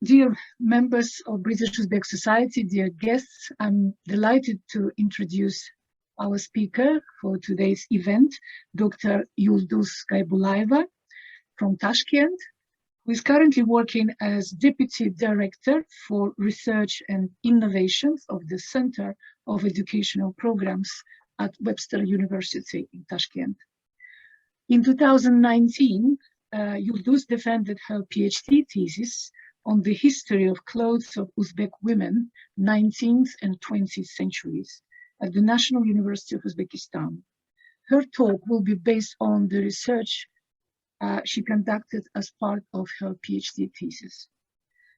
Dear members of British-Uzbek Society, dear guests, I'm delighted to introduce our speaker for today's event, Dr. Yulduz Gaybullaeva from Tashkent, who is currently working as Deputy Director for Research and Innovations of the Center of Educational Programs at Webster University in Tashkent. In 2019, Yulduz defended her PhD thesis on the history of clothes of Uzbek women, 19th and 20th centuries, at the National University of Uzbekistan. Her talk will be based on the research she conducted as part of her PhD thesis.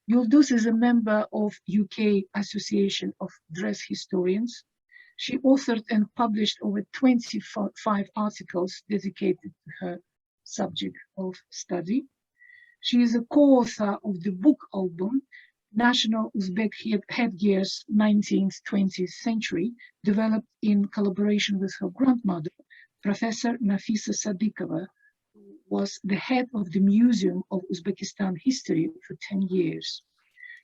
Yulduz is a member of UK Association of Dress Historians. She authored and published over 25 articles dedicated to her subject of study. She is a co-author of the book album, National Uzbek Headgears 19th-20th Century, developed in collaboration with her grandmother, Professor Nafisa Sadikova, who was the head of the Museum of Uzbekistan History for 10 years.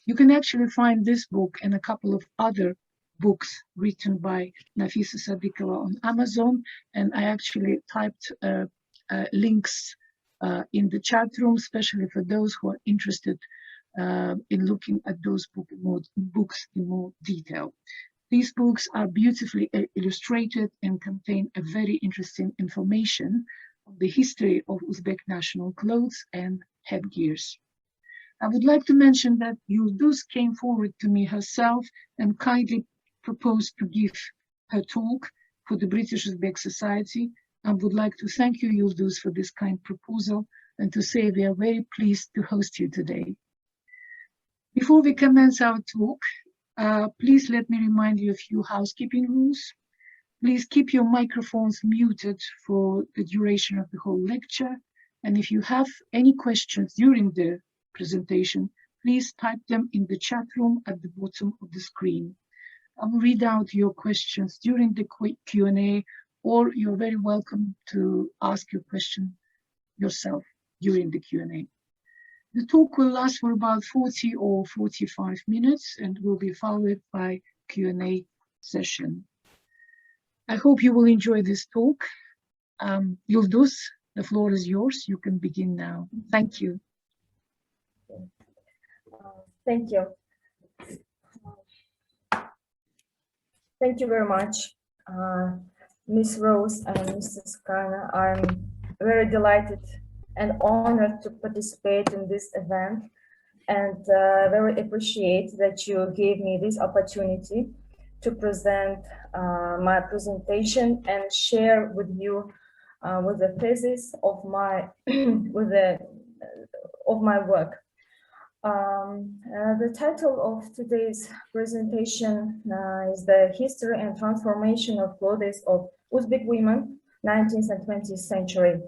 You can actually find this book and a couple of other books written by Nafisa Sadikova on Amazon, and I actually typed links in the chat room, especially for those who are interested in looking at those books in more detail. These books are beautifully illustrated and contain a very interesting information on the history of Uzbek national clothes and headgears. I would like to mention that Yulduz came forward to me herself and kindly proposed to give her talk for the British-Uzbek Society. I would like to thank you, Yulduz, for this kind proposal and to say we are very pleased to host you today. Before we commence our talk, please let me remind you of a few housekeeping rules. Please keep your microphones muted for the duration of the whole lecture. And if you have any questions during the presentation, please type them in the chat room at the bottom of the screen. I will read out your questions during the Q&A, or you're very welcome to ask your question yourself during the Q&A. The talk will last for about 40 or 45 minutes and will be followed by Q&A session. I hope you will enjoy this talk. Yulduz, the floor is yours. You can begin now. Thank you. Thank you. Thank you very much, Ms. Rose and Mrs. Kana. I'm very delighted and honored to participate in this event, and very appreciate that you gave me this opportunity to present my presentation and share with you with the thesis of my of my work. The title of today's presentation is The History and Transformation of Clothes of Uzbek Women, 19th and 20th Century.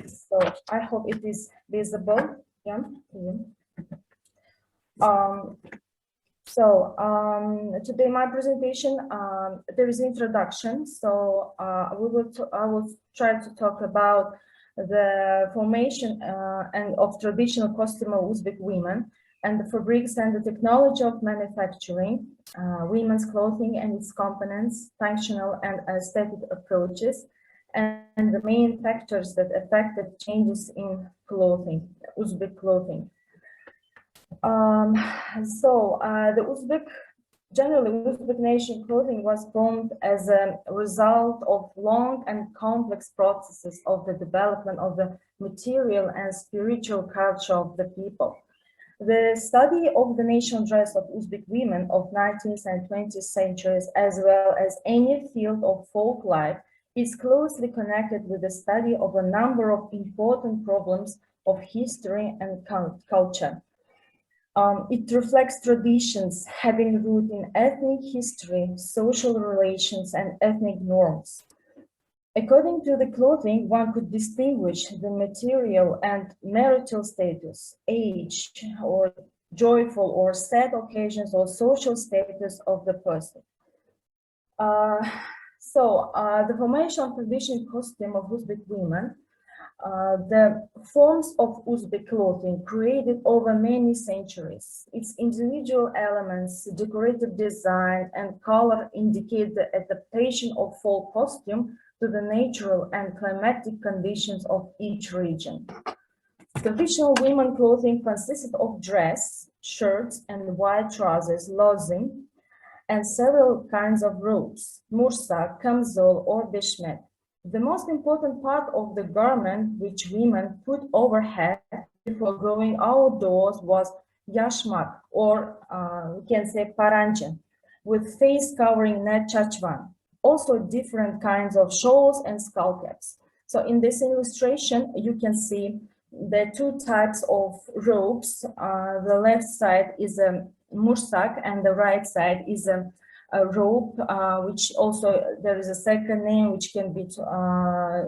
So I hope it is visible. Yeah. Today my presentation, there is an introduction. So I will try to talk about the formation and of traditional costume of Uzbek women, and the fabrics and the technology of manufacturing, women's clothing and its components, functional and aesthetic approaches, and the main factors that affected changes in clothing, Uzbek clothing. The Uzbek nation clothing was formed as a result of long and complex processes of the development of the material and spiritual culture of the people. The study of the national dress of Uzbek women of 19th and 20th centuries, as well as any field of folk life, is closely connected with the study of a number of important problems of history and culture. It reflects traditions having root in ethnic history, social relations, and ethnic norms. According to the clothing, one could distinguish the material and marital status, age, or joyful or sad occasions, or social status of the person. The formation of traditional costume of Uzbek women The forms of Uzbek clothing created over many centuries. Its individual elements, decorative design, and color indicate the adaptation of folk costume to the natural and climatic conditions of each region. Traditional women clothing consisted of dress, shirts, and white trousers, lozim, and several kinds of robes, mursak, kamzol, or beshmet. The most important part of the garment which women put overhead before going outdoors was yashmak, or we can say parancha, with face covering net chachvan. Also different kinds of shawls and skullcaps. So in this illustration, you can see the two types of robes. The left side is a mursak and the right side is a robe, which also there is a second name which can be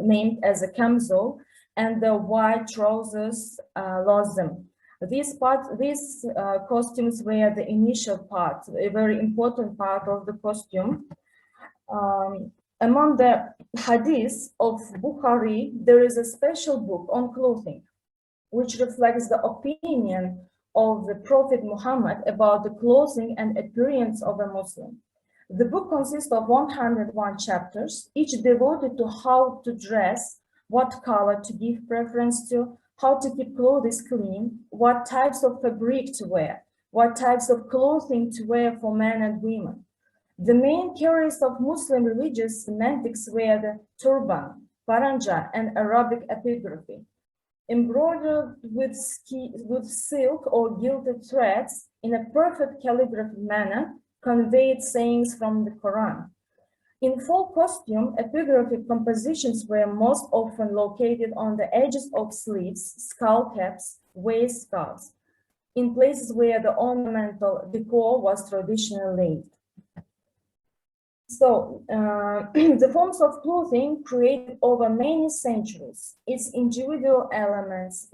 named as a kamzol, and the white trousers, lozim. These costumes were the initial part, a very important part of the costume. Among the hadiths of Bukhari, there is a special book on clothing, which reflects the opinion of the Prophet Muhammad about the clothing and appearance of a Muslim. The book consists of 101 chapters, each devoted to how to dress, what color to give preference to, how to keep clothes clean, what types of fabric to wear, what types of clothing to wear for men and women. The main carriers of Muslim religious semantics were the turban, paranja, and Arabic epigraphy. Embroidered with silk or gilded threads in a perfect calligraphy manner, conveyed sayings from the Quran. In folk costume, epigraphic compositions were most often located on the edges of sleeves, skull caps, waist scarves, in places where the ornamental decor was traditionally laid. So, the forms of clothing created over many centuries, its individual elements,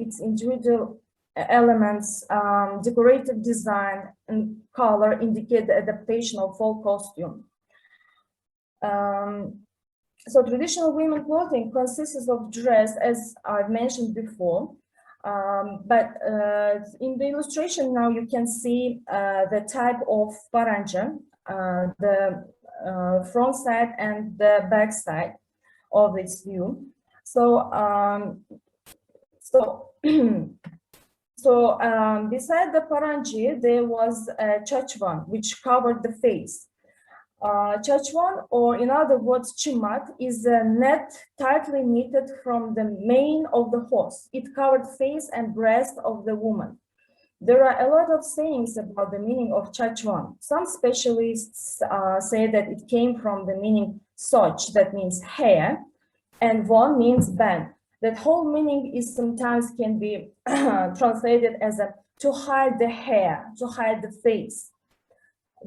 decorative design and color indicate the adaptation of folk costume. So traditional women clothing consists of dress, as I've mentioned before, but in the illustration now you can see the type of paranja, the front side and the back side of this view. So, beside the paranji, there was a chachvan, which covered the face. Chachvan, or in other words, chimat, is a net tightly knitted from the mane of the horse. It covered face and breast of the woman. There are a lot of sayings about the meaning of chachvan. Some specialists say that it came from the meaning soch, that means hair, and von means band. That whole meaning is sometimes can be translated as to hide the hair, to hide the face.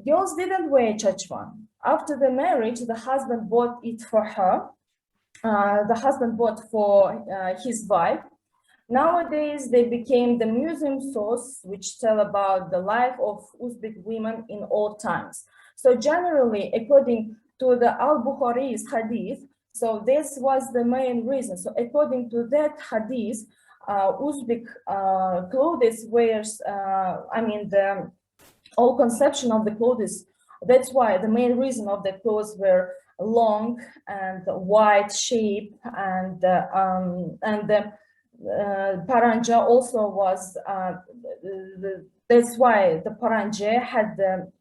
Girls didn't wear chachvan. After the marriage, the husband bought it for her. The husband bought for his wife. Nowadays, they became the museum source, which tell about the life of Uzbek women in all times. So generally, according to the Al-Bukhari's hadith, so this was the main reason. So according to that hadith, Uzbek clothes wears, the whole conception of the clothes, that's why the main reason of the clothes were long and wide shape, and the paranja also was, that's why the paranja had the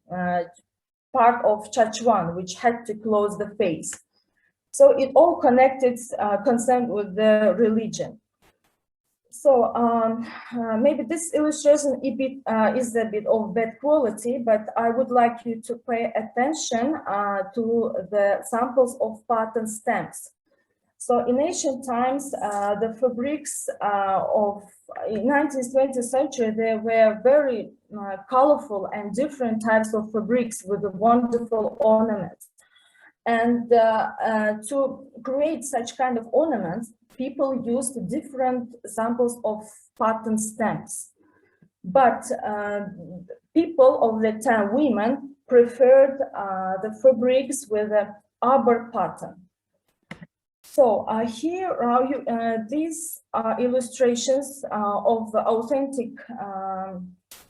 part of chachvan, which had to close the face. So it all connected, concerned with the religion. So maybe this illustration is a bit of bad quality, but I would like you to pay attention to the samples of pattern stamps. So in ancient times, the fabrics in 19th, 20th century, they were very colorful and different types of fabrics with wonderful ornaments. And to create such kind of ornaments, people used different samples of pattern stamps. But people of the time, women, preferred the fabrics with an arbor pattern. So here these are illustrations of the authentic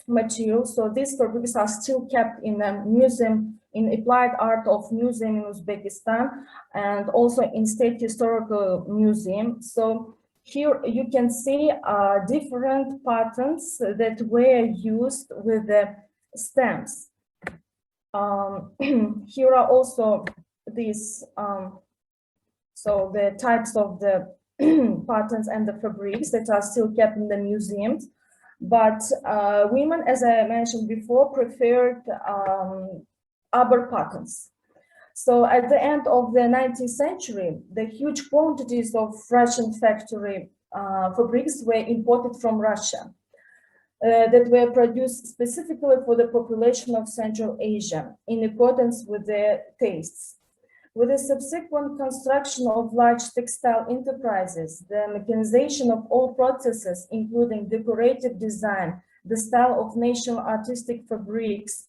material. So these fabrics are still kept in a museum, in Applied Art of Museum in Uzbekistan, and also in State Historical Museum. So here you can see different patterns that were used with the stamps. Here are also these, so the types of the patterns and the fabrics that are still kept in the museums. But women, as I mentioned before, preferred other patterns. So at the end of the 19th century, the huge quantities of Russian factory fabrics were imported from Russia that were produced specifically for the population of Central Asia in accordance with their tastes. With the subsequent construction of large textile enterprises, the mechanization of all processes, including decorative design, the style of national artistic fabrics,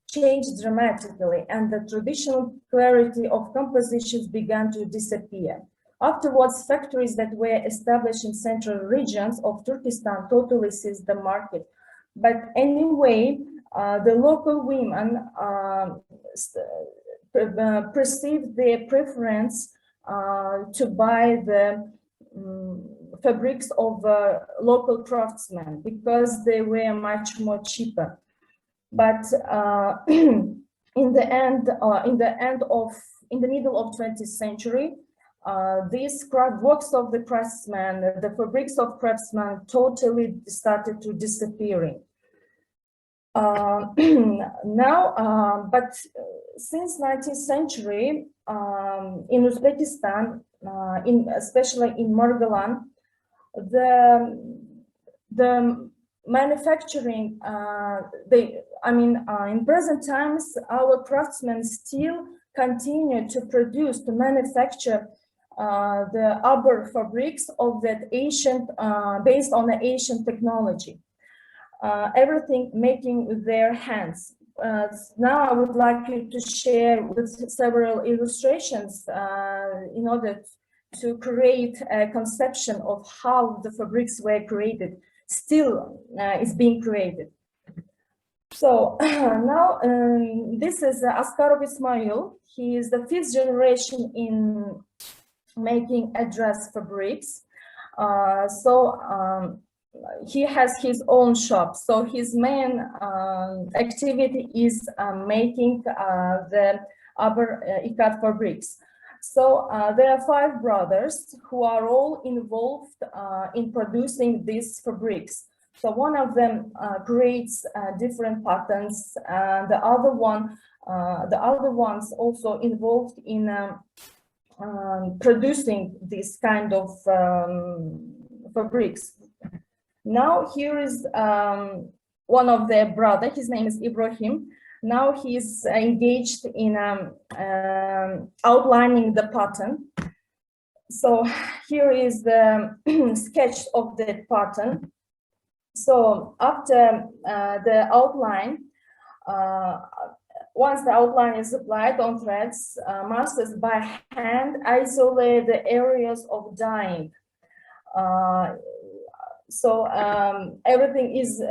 changed dramatically, and the traditional clarity of compositions began to disappear. Afterwards, factories that were established in central regions of Turkestan totally seized the market. But anyway, the local women perceived their preference to buy the fabrics of local craftsmen because they were much more cheaper. But in the middle of 20th century, these craft works of the craftsmen, the fabrics of craftsmen, totally started to disappearing. But since 19th century, in Uzbekistan, especially in Margalan, the manufacturing, in present times, our craftsmen still continue to produce, to manufacture the upper fabrics of that ancient, based on the ancient technology. Everything making with their hands. Now I would like you to share with several illustrations in order to create a conception of how the fabrics were created, still is being created. So now this is Askarov Ismail. He is the 5th generation in making address fabrics. He has his own shop. So his main activity is making the upper ikat fabrics. So there are 5 brothers who are all involved in producing these fabrics. So one of them creates different patterns, the other ones also involved in producing this kind of fabrics. Now here is one of their brothers, his name is Ibrahim. Now he's engaged in outlining the pattern. So here is the sketch of the pattern. So after the outline, once the outline is applied on threads, masters by hand isolate the areas of dyeing. Everything is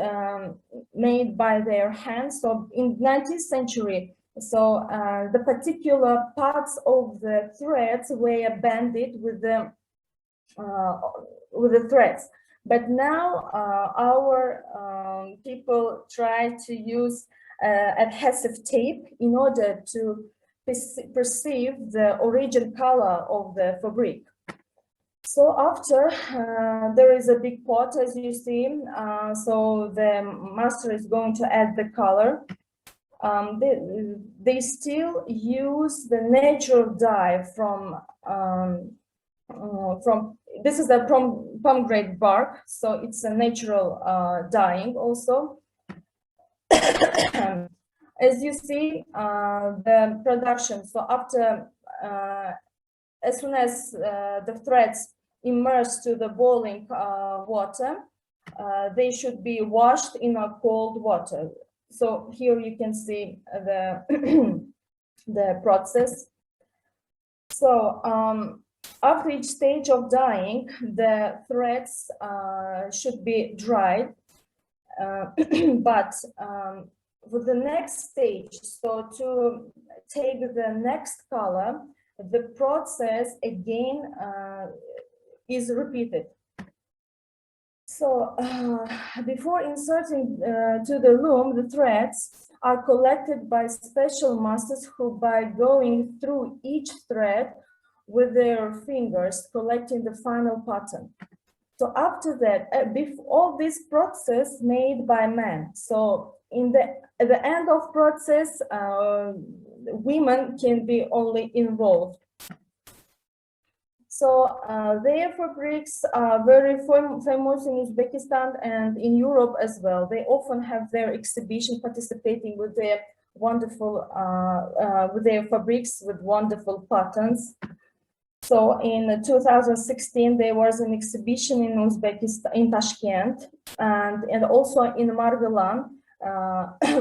made by their hands. So in 19th century, the particular parts of the threads were banded with the threads. But now our people try to use adhesive tape in order to perceive the origin color of the fabric. So after there is a big pot, as you see, so the master is going to add the color. They still use the natural dye from this is the pomegranate bark, so it's a natural dyeing also. As you see, the production, so after as soon as the threads immerse to the boiling water, they should be washed in a cold water. So here you can see the the process. So After each stage of dyeing, the threads should be dried, but for the next stage, so to take the next color, the process again is repeated. So before inserting to the loom, the threads are collected by special masters who, by going through each thread with their fingers, collecting the final pattern. So after that, all this process made by men. So at the end of process, women can be only involved. So their fabrics are very famous in Uzbekistan and in Europe as well. They often have their exhibition participating with their wonderful, with their fabrics with wonderful patterns. So in 2016, there was an exhibition in Uzbekistan, in Tashkent, and also in Margalan,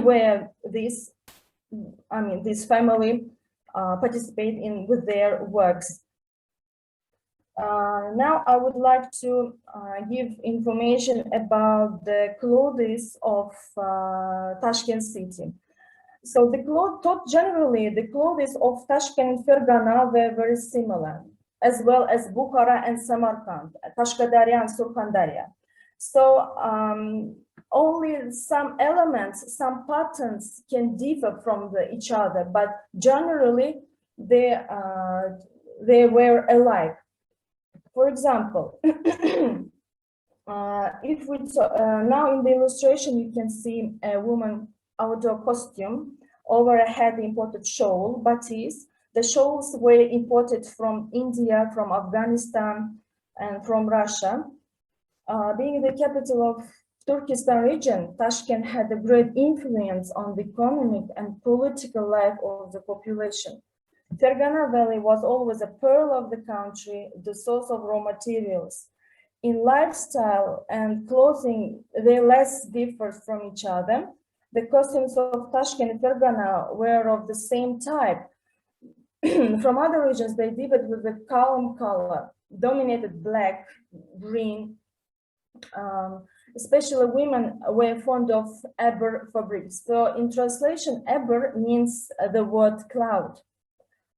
where this family participate in with their works. Now I would like to give information about the clothes of Tashkent city. So generally the clothes of Tashkent and Fergana were very similar, as well as Bukhara and Samarkand, Kashkadarya and Surkhandarya. So only some elements, some patterns can differ from each other, but generally they were alike. For example, if we now in the illustration you can see a woman outdoor costume over a head imported shawl, batis. The shawls were imported from India, from Afghanistan, and from Russia. Being the capital of Turkestan region, Tashkent had a great influence on the economic and political life of the population. Fergana Valley was always a pearl of the country, the source of raw materials. In lifestyle and clothing, they less differed from each other. The costumes of Tashkent and Fergana were of the same type. From other regions, they differed with the calm color, dominated black, green. Especially women were fond of aber fabrics. So in translation, aber means the word cloud.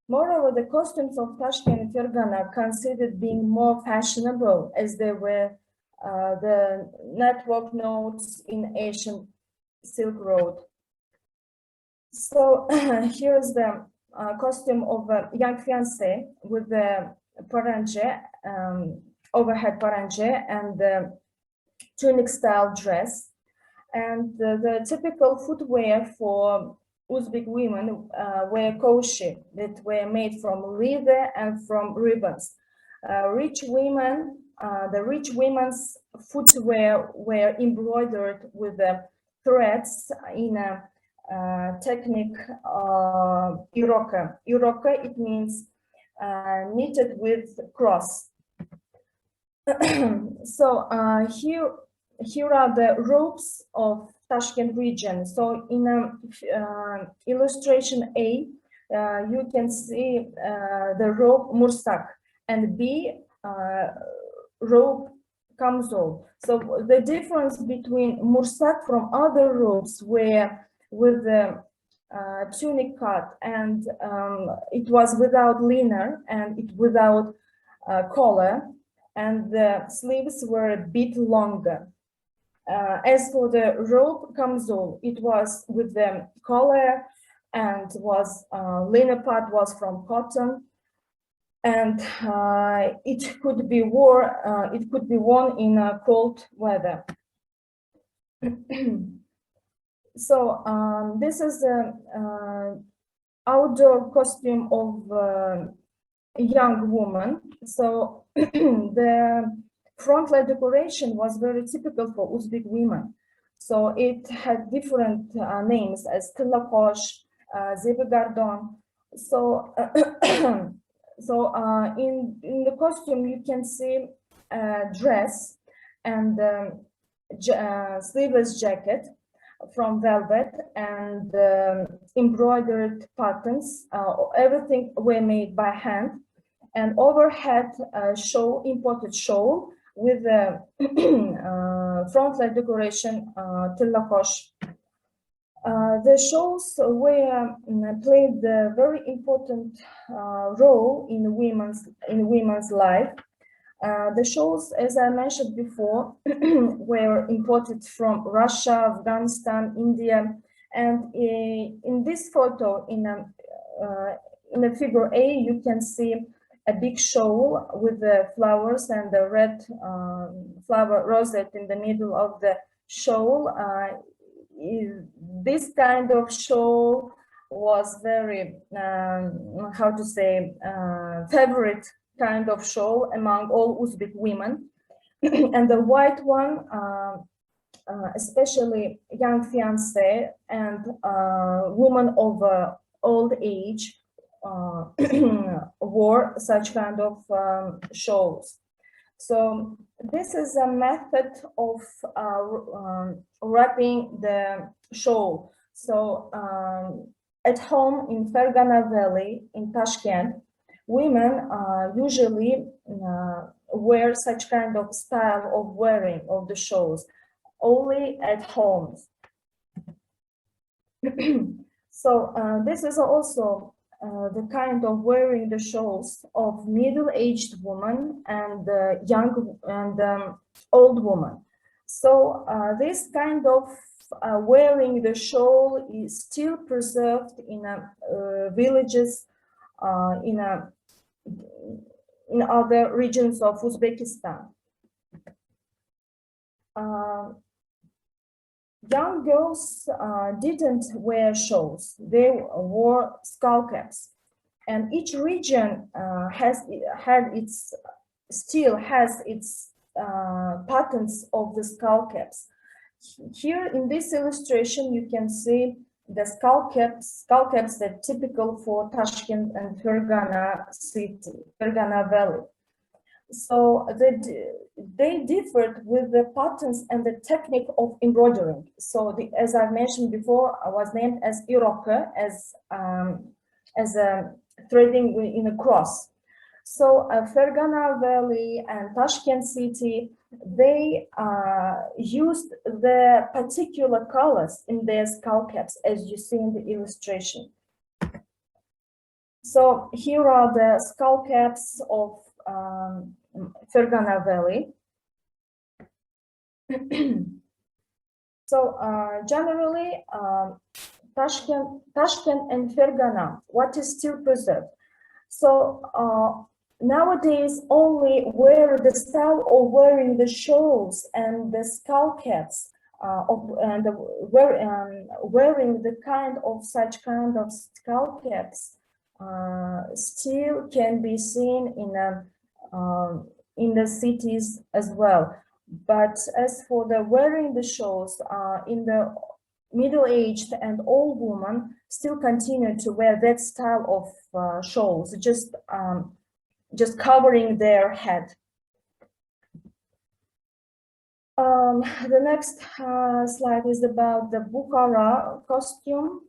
Moreover, the costumes of Tashkent and Fergana considered being more fashionable, as they were the network nodes in Asian Silk Road. So here's the costume of a young fiancé with the paranje, overhead paranje, and the tunic-style dress. And the typical footwear for Uzbek women were koshi that were made from leather and from ribbons. The rich women's footwear were embroidered with the threads in a technique iroka. Iroka, it means knitted with cross. So here are the robes of Tashkent region. So in illustration A, you can see the robe mursak, and B, robe kamzol. So the difference between mursak from other robes were with the tunic cut, and it was without liner and it without collar, and the sleeves were a bit longer. As for the robe kamzol, it was with the collar and was liner part was from cotton, and it could be worn in cold weather. So this is the outdoor costume of a young woman. So the frontline decoration was very typical for Uzbek women. So it had different names as tilakosh, zebegardon. So in the costume you can see a dress and sleeveless jacket from velvet and embroidered patterns. Everything were made by hand. and overhead imported shawl with a frontline decoration, tillakosh. The shawls played a very important role in women's life. The shawls, as I mentioned before, were imported from Russia, Afghanistan, India, and in this photo, in the figure A, you can see a big shawl with the flowers and the red flower rosette in the middle of the shawl. This kind of shawl was very, how to say, favorite kind of shawl among all Uzbek women. And the white one, especially young fiancé and women of old age wore such kind of shawls. So this is a method of wrapping the shawl. So at home in Fergana Valley in Tashkent, women usually wear such kind of style of wearing of the shawls only at home. So this is also the kind of wearing the shawls of middle-aged woman and young and old woman. So this kind of wearing the shawl is still preserved in villages in other regions of Uzbekistan. Young girls didn't wear shawls, they wore skullcaps. And each region still has its patterns of the skullcaps. Here in this illustration, you can see the skullcaps that are typical for Tashkent and Fergana city, Fergana Valley. So they differed with the patterns and the technique of embroidering. So as I mentioned before, I was named as iroka, as a threading in a cross. So Fergana Valley and Tashkent city, they used the particular colors in their skullcaps, as you see in the illustration. So here are the skullcaps of Fergana Valley. So generally, Tashkent and Fergana, what is still preserved. So nowadays, only where the style of wearing the shawls and the skullcaps wearing the kind of such kind of skullcaps still can be seen in the cities as well. But as for the wearing the shawls, in the middle-aged and old women still continue to wear that style of shawls, just covering their head. The next slide is about the Bukara costume.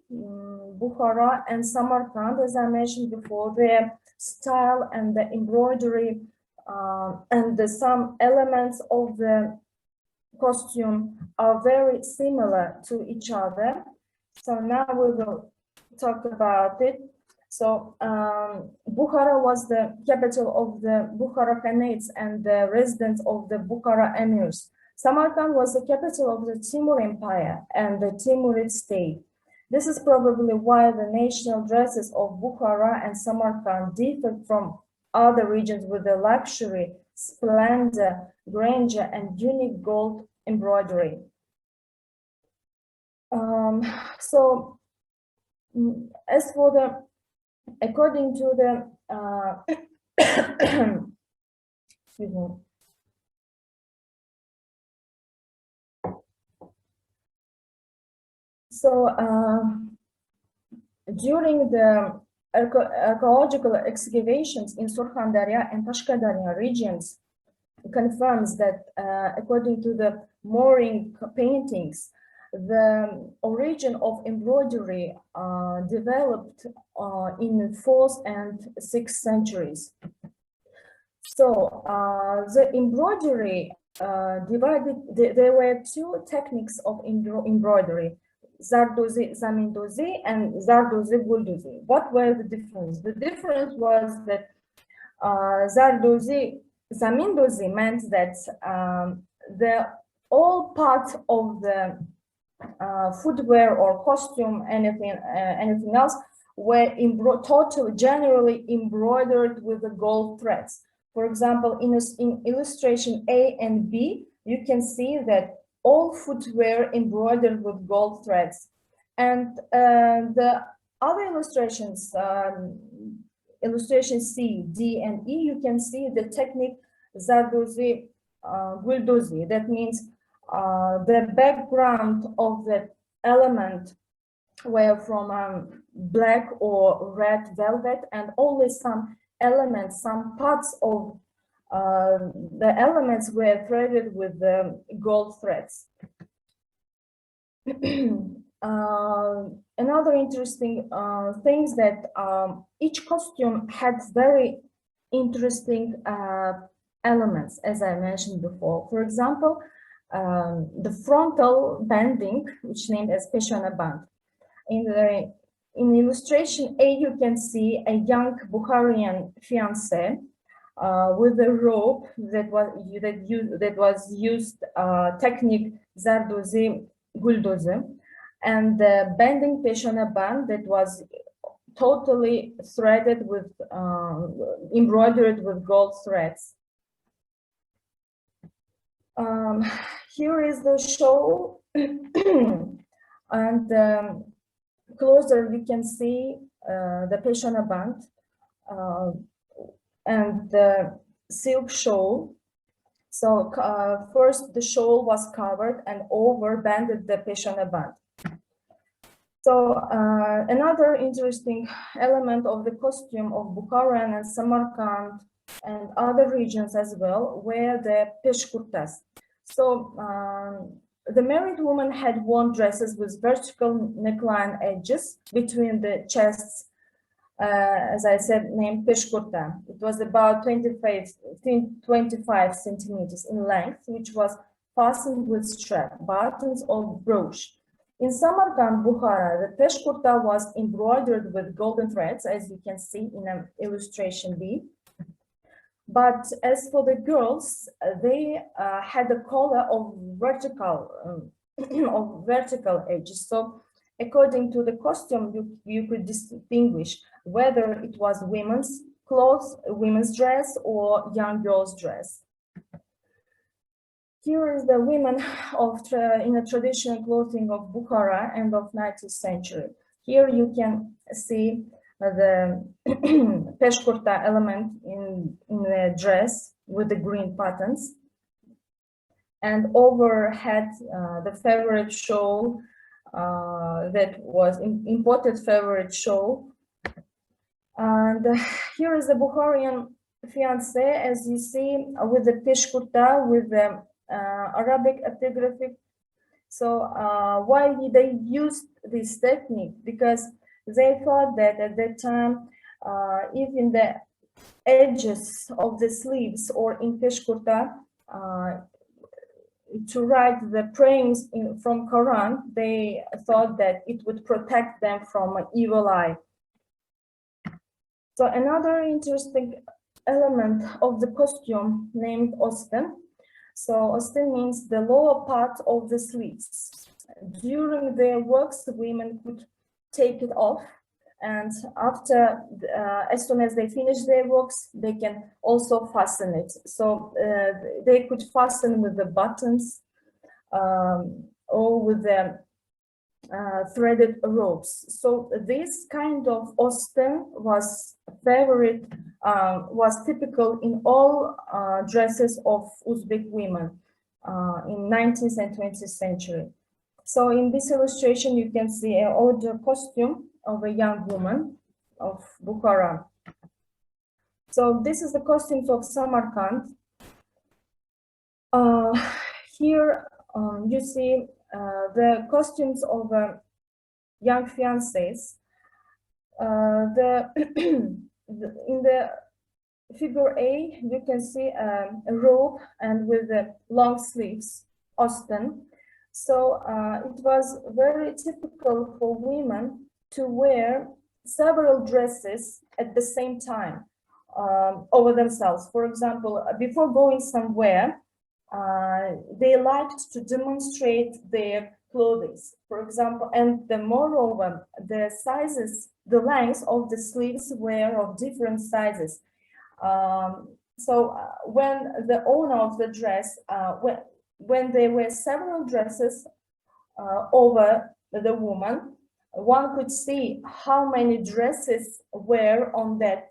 Bukhara and Samarkand, as I mentioned before, their style and the embroidery and some elements of the costume are very similar to each other. So now we will talk about it. So Bukhara was the capital of the Bukhara Khanates and the residence of the Bukara emirs. Samarkand was the capital of the Timur Empire and the Timurid state. This is probably why the national dresses of Bukhara and Samarkand differed from other regions with the luxury, splendor, grandeur, and unique gold embroidery. So, as for the, according to the, excuse me. So, during the archaeological excavations in Surkhandarya and Kashkadarya regions, confirms that according to the mooring paintings, the origin of embroidery developed in the 4th and 6th centuries. So the embroidery divided, there were two techniques of embroidery, zardozi, zamindozi, and zardozi, guldozi. What were the difference? The difference was that zardozi, zamindozi meant that the all parts of the footwear or costume, anything else, were totally, generally embroidered with the gold threads. For example, in illustration A and B, you can see that all footwear embroidered with gold threads. And the other illustrations, illustration C, D, and E, you can see the technique zardozi, guldozi. That means the background of the element were from black or red velvet, and only some elements, some parts of the elements were threaded with gold threads. Another interesting thing is that each costume had very interesting elements, as I mentioned before. For example, the frontal banding, which named as peshana band. In illustration A, you can see a young Bukharian fiancé with a rope that was used technique zardozi guldozi, and the banding peshana band that was totally threaded with embroidered with gold threads. Here is the shawl, and closer we can see the peshana band and the silk shawl. So first the shawl was covered and over banded the peshana band. So another interesting element of the costume of Bukhara and Samarkand and other regions as well were the peshkurtas. So the married woman had worn dresses with vertical neckline edges between the chests, as I said, named peshkurta. It was about 25 centimeters in length, which was fastened with strap, buttons, or brooch. In Samarkand, Bukhara, the peshkurta was embroidered with golden threads, as you can see in illustration B. But as for the girls, they had a collar of vertical edges. So according to the costume, you could distinguish whether it was women's clothes, women's dress, or young girl's dress. Here is the women in a traditional clothing of Bukhara end of 19th century. Here you can see the peshkurta element in the dress with the green buttons, and overhead the favorite shawl that was imported favorite shawl. And here is the Bukharian fiancé, as you see, with the peshkurta with the Arabic epigraphy. So why did they use this technique? Because they thought that at that time, if in the edges of the sleeves or in peshkurta, to write the prayers from Quran, they thought that it would protect them from an evil eye. So another interesting element of the costume named osten. So osten means the lower part of the sleeves. During their works, the women could take it off, and after, as soon as they finish their works, they can also fasten it. So they could fasten with the buttons or with the threaded ropes. So this kind of osten was favorite, was typical in all dresses of Uzbek women in 19th and 20th century. So in this illustration, you can see an older costume of a young woman of Bukhara. So this is the costumes of Samarkand. Here you see the costumes of young fiancés. In the figure A, you can see a robe and with the long sleeves, Austen. So it was very typical for women to wear several dresses at the same time over themselves. For example, before going somewhere, they liked to demonstrate their clothes, for example, and moreover, the sizes, the lengths of the sleeves were of different sizes. When the owner of the dress, when there were several dresses over the woman, one could see how many dresses were on that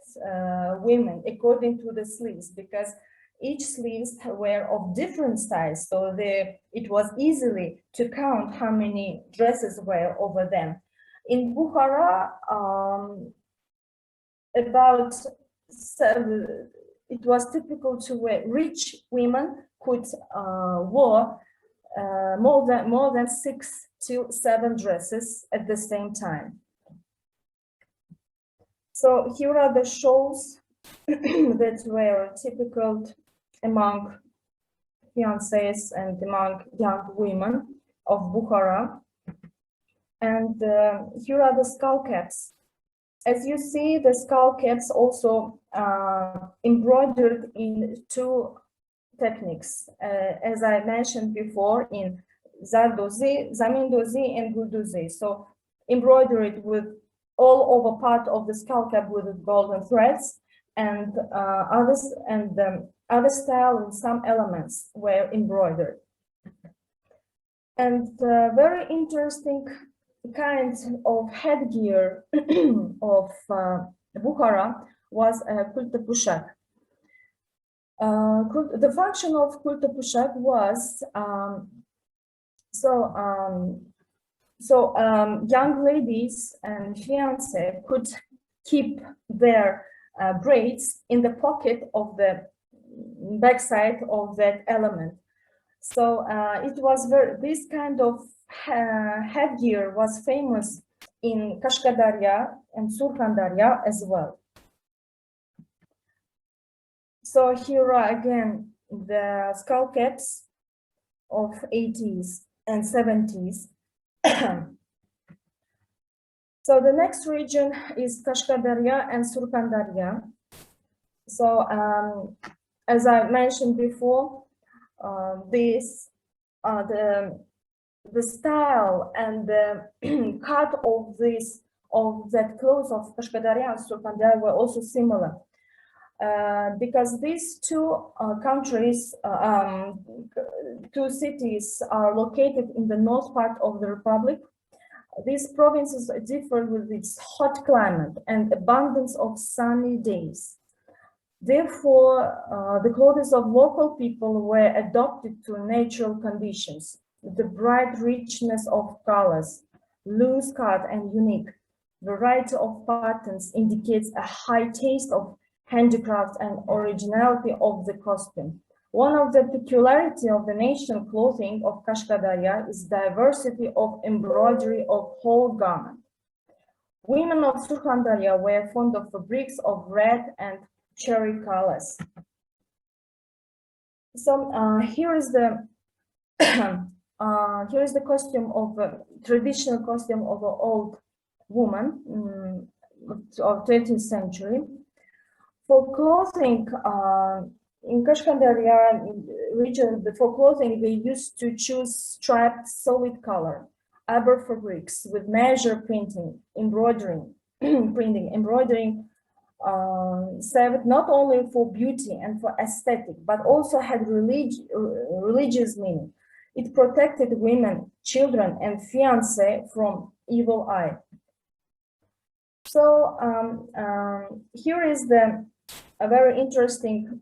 woman according to the sleeves, because each sleeves were of different size, so it was easily to count how many dresses were over them. In Bukhara, it was typical to wear, rich women could wear more than 6 to 7 dresses at the same time. So here are the shawls that were typical among fiancés and among young women of Bukhara. And here are the skullcaps. As you see, the skullcaps also embroidered in 2 techniques, as I mentioned before, in Zardozi, Zamindozi, and Gulduzi. So embroidered with all over part of the skullcap with golden threads, and other style and some elements were embroidered. And very interesting kind of headgear of Bukhara was kulta pushak. The function of kulta pushak was young ladies and fiancé could keep their braids in the pocket of the backside of that element. So it was this kind of headgear was famous in Kashkadarya and Surkhandarya as well. So here are again the skullcaps of 80s and 70s. So the next region is Kashkadarya and Surkhandarya. So as I mentioned before, the style and the cut of that clothes of Kashkadarya and Surkhandarya were also similar. Because these 2 countries, 2 cities are located in the north part of the Republic. These provinces differ with its hot climate and abundance of sunny days. Therefore, the clothes of local people were adapted to natural conditions. The bright richness of colors, loose cut and unique variety of patterns indicates a high taste of handicraft and originality of the costume. One of the peculiarities of the national clothing of Kashkadarya is diversity of embroidery of whole garment. Women of Surkhandarya were fond of fabrics of red and cherry colors. So here is the costume of traditional costume of an old woman of 20th century. For clothing in Kashkadarya region, for clothing they used to choose striped solid color, aber fabrics with measure printing, embroidering, served not only for beauty and for aesthetic, but also had religious meaning. It protected women, children, and fiancé from evil eye. So here is a very interesting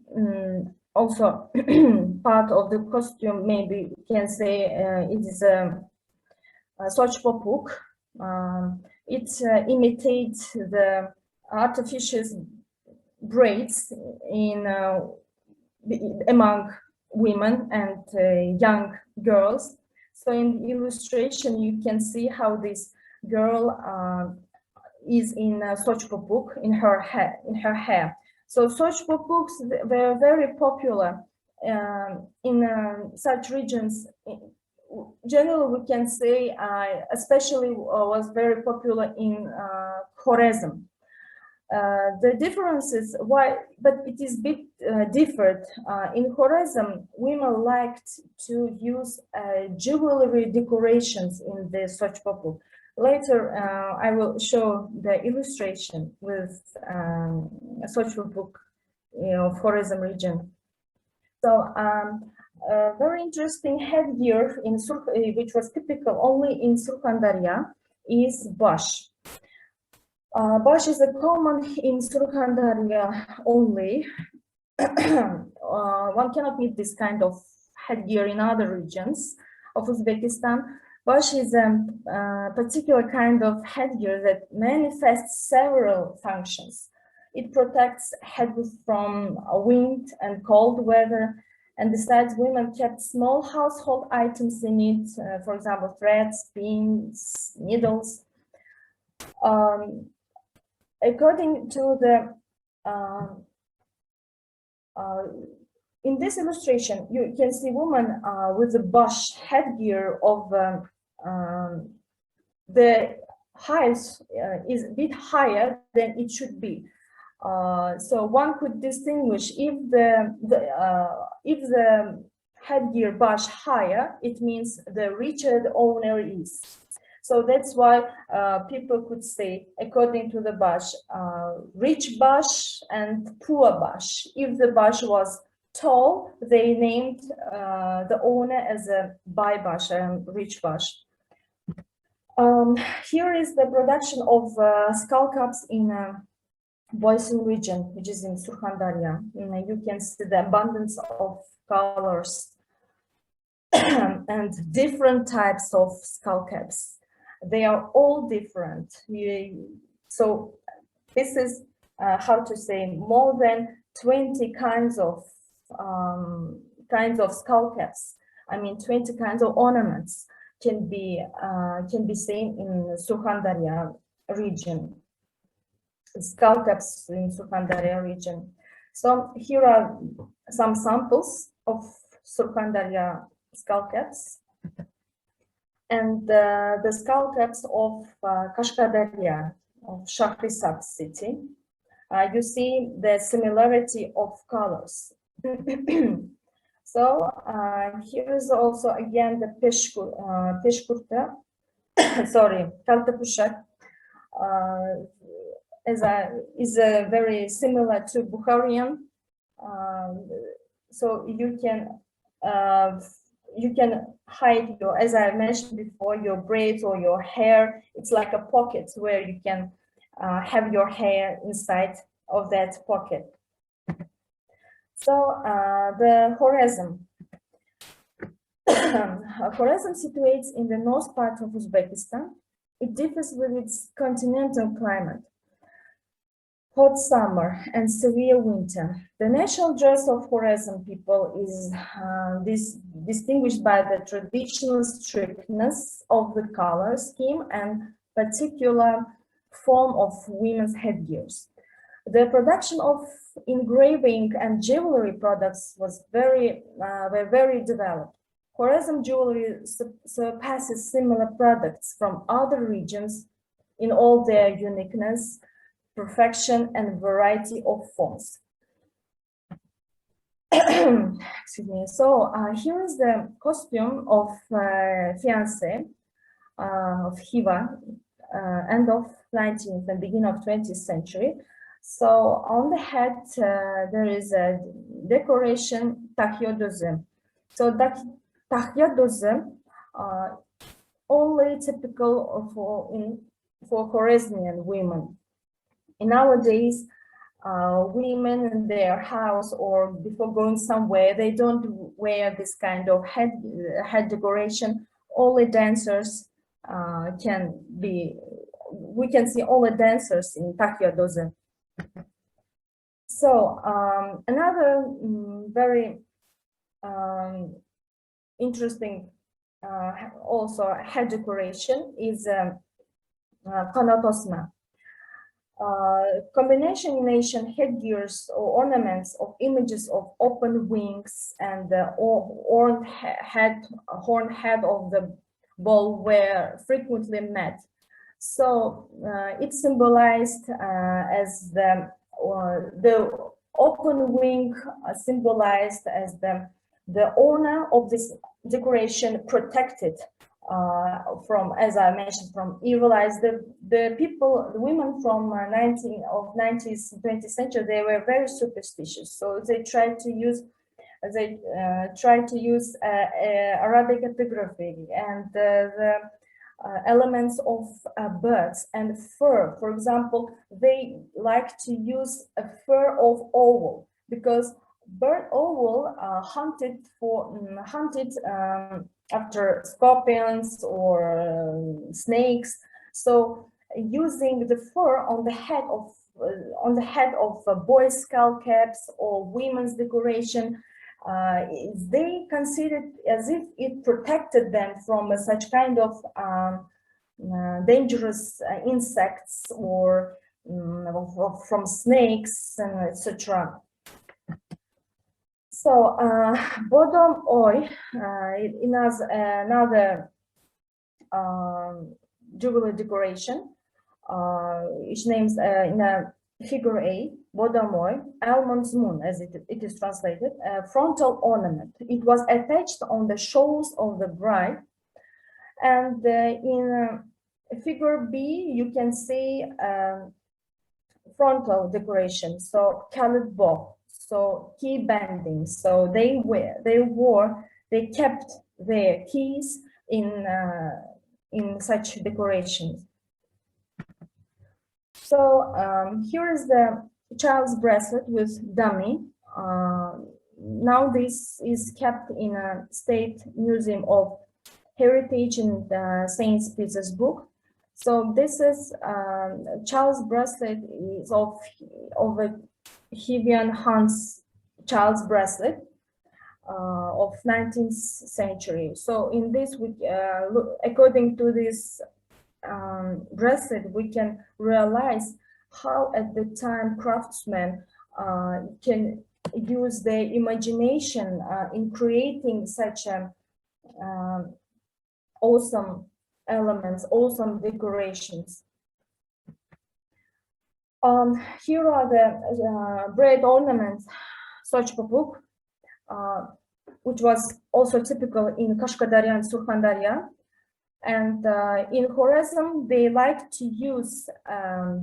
also part of the costume. Maybe you can say it is a sochpopuk. It imitates the artificial braids in among women and young girls. So in the illustration, you can see how this girl is in sochpopuk in her hair. So such books were very popular in such regions. Generally, we can say, especially was very popular in Khorezm. The differences, but it is a bit different. In Khorezm, women liked to use jewellery decorations in the such book. Later, I will show the illustration with a such book, of Khorezm region. So, a very interesting headgear in which was typical only in Surkhandarya is bash. Bash is a common in Surkhandarya only. One cannot meet this kind of headgear in other regions of Uzbekistan. Bash is a particular kind of headgear that manifests several functions. It protects head from wind and cold weather, and besides, women kept small household items in it, for example, threads, pins, needles. According to the in this illustration, you can see woman with the bash headgear of the height is a bit higher than it should be. So one could distinguish if the headgear bash higher, it means the richer the owner is. So that's why people could say, according to the bash, rich bash and poor bash. If the bash was tall, they named the owner as a bai bash and rich bash. Here is the production of skullcaps in Boysun region, which is in Surkhandarya. You can see the abundance of colors and different types of skullcaps. They are all different. So this is how to say, more than 20 kinds of skullcaps. I mean, 20 kinds of ornaments can be seen in Surkhandarya region. Skullcaps in Surkhandarya region. So here are some samples of Surkhandarya skullcaps. And the skullcaps of Kashkadarya, of Shahrisabz city. You see the similarity of colors. So here is also again the peshkurta, sorry, kaltapushat, is very similar to Bukharian. So you can hide your, as I mentioned before, your braids or your hair. It's like a pocket where you can have your hair inside of that pocket. So the Khorezm. Khorezm situates in the north part of Uzbekistan. It differs with its continental climate, hot summer and severe winter. The national dress of Khorezm people is distinguished by the traditional strictness of the color scheme and particular form of women's headgears. The production of engraving and jewellery products were very developed. Khorezm jewellery surpasses similar products from other regions in all their uniqueness, perfection, and variety of forms. Excuse me. So here is the costume of fiancé of Hiva, end of 19th and beginning of 20th century. So on the head there is a decoration tahyadozı. So that tahyadozı only typical for Khorezmian women. In nowadays, women in their house or before going somewhere, they don't wear this kind of head decoration. Only dancers we can see all the dancers in tahyadozı. So another very interesting also head decoration is kanat osma. Combination headgears or ornaments of images of open wings and the horned head of the bull were frequently met. So it symbolized as the open wing symbolized as the owner of this decoration protected from, as I mentioned, from evil eyes. The people, the women from 19th, 20th century, they were very superstitious. So they tried to use Arabic epigraphy and the elements of birds and fur. For example, they like to use a fur of owl because bird owl hunted after scorpions or snakes. So using the fur on the head of boys' skullcaps or women's decoration, they considered as if it protected them from such kind of dangerous insects or from snakes, etc. So bottom oi is another jewelry decoration, which names in a figure A, Bodamoy, Almond's moon, as it is translated, frontal ornament. It was attached on the shoulders of the bride. And in figure B, you can see frontal decoration, so colored bow, so key banding. So they kept their keys in such decorations. So here is the child's bracelet with dummy. Now this is kept in a State Museum of Heritage in St. Petersburg. So this is child's bracelet is of a Hevian Hans child's bracelet of 19th century. So in this, according to this bracelet, we can realize how at the time craftsmen can use their imagination in creating such awesome elements, awesome decorations. Here are the braid ornaments, such book, which was also typical in Kashkadarya and Surkhandarya. And in Khorezm, they like to use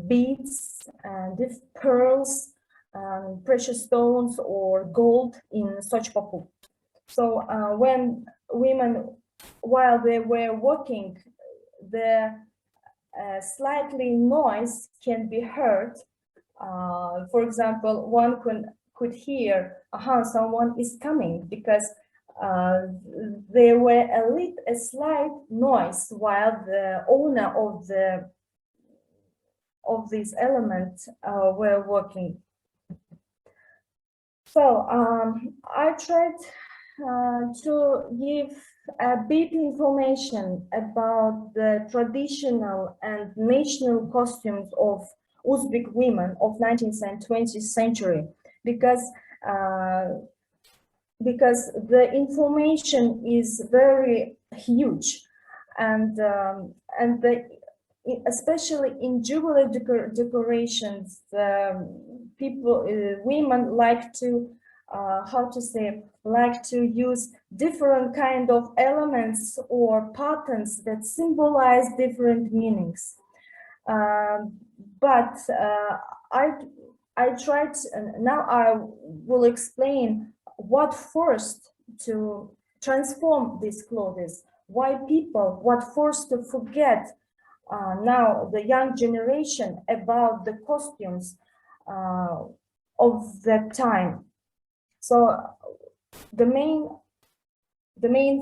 beads, pearls, precious stones, or gold in such papuk. So when women, while they were working, the slightly noise can be heard. For example, one could hear, someone is coming, because there were a slight noise while the owner of these elements were working. So I tried to give a bit information about the traditional and national costumes of Uzbek women of 19th and 20th century, because the information is very huge, and especially in jewelry decorations, women like to like to use different kind of elements or patterns that symbolize different meanings. But I tried, now I will explain what forced to transform these clothes, what forced to forget now the young generation about the costumes of that time. So the main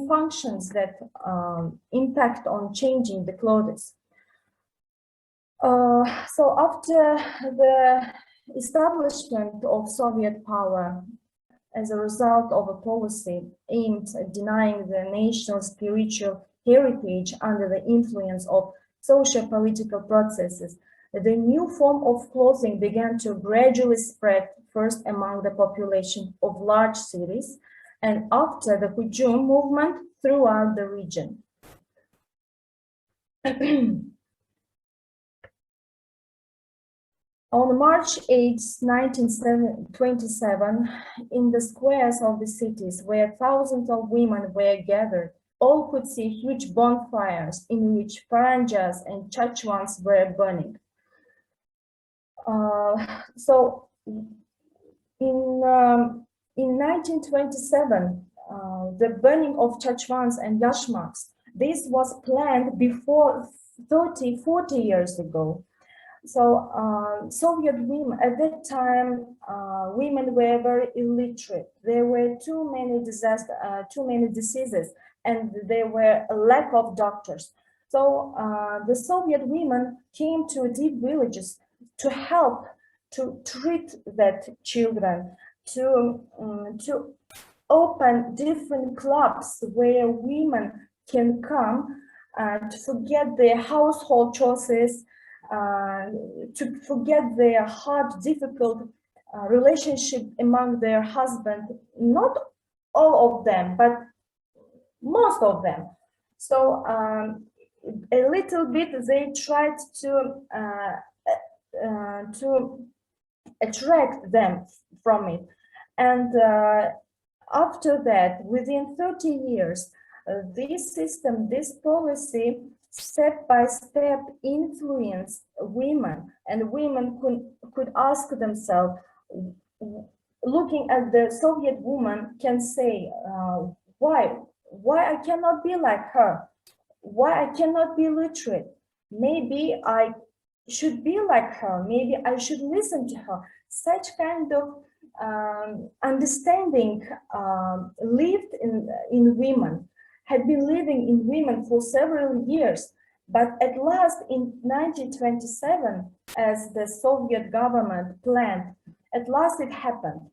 functions that impact on changing the clothes. So after the establishment of Soviet power, as a result of a policy aimed at denying the national spiritual heritage under the influence of socio-political processes, The new form of clothing began to gradually spread first among the population of large cities and after the hujum movement throughout the region. On March 8, 1927, in the squares of the cities where thousands of women were gathered, all could see huge bonfires in which paranjas and chachwans were burning. So in 1927, the burning of chachwans and yashmaks, this was planned before 30-40 years ago. So Soviet women at that time, women were very illiterate. There were too many diseases, and there were a lack of doctors. So the Soviet women came to deep villages to help to treat that children, to open different clubs where women can come to forget their household chores, to forget their hard, difficult relationship among their husbands. Not all of them, but most of them. So a little bit they tried to attract them from it. And after that, within 30 years, this system, this policy, step by step influenced women, and women could ask themselves, looking at the Soviet woman, can say, why I cannot be like her? Why I cannot be literate? Maybe I should be like her. Maybe I should listen to her. Such kind of understanding lived in women, had been living in women for several years. But at last, in 1927, as the Soviet government planned, at last it happened.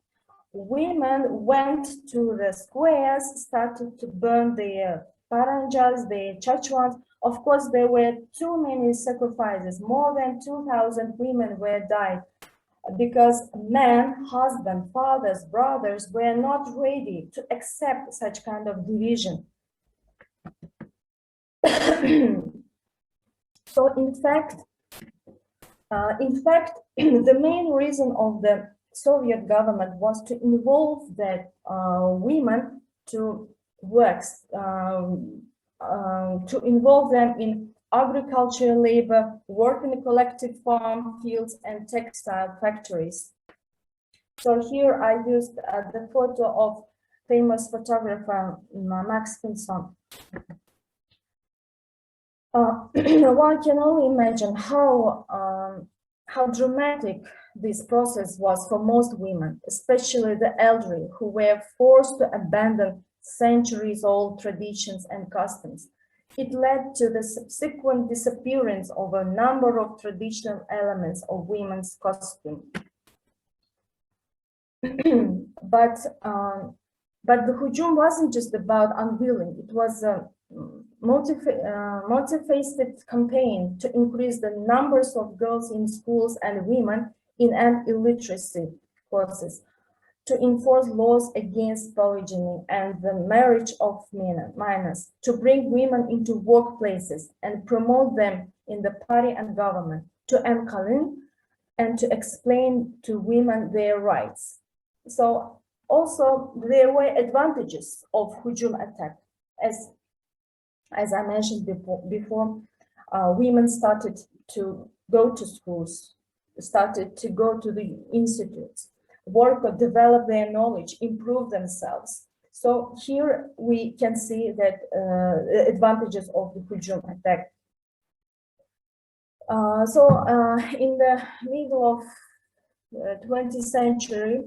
Women went to the squares, started to burn their paranjas, their chachwans. Of course, there were too many sacrifices. More than 2,000 women were died because men, husbands, fathers, brothers were not ready to accept such kind of division. So in fact, the main reason of the Soviet government was to involve that women to work, to involve them in agricultural labor, work in the collective farm fields and textile factories. So here I used the photo of famous photographer Max Pinson. One can only imagine how dramatic this process was for most women, especially the elderly, who were forced to abandon centuries-old traditions and customs. It led to the subsequent disappearance of a number of traditional elements of women's costume. But the hujum wasn't just about unveiling. It was a multifaceted campaign to increase the numbers of girls in schools and women in an illiteracy courses, to enforce laws against polygyny and the marriage of minors, to bring women into workplaces and promote them in the party and government, to end Kalin and to explain to women their rights. So also there were advantages of hujum attack. As I mentioned before, women started to go to schools, started to go to the institutes, work or develop their knowledge, improve themselves. So here we can see that advantages of the hujum attack. In the middle of 20th century,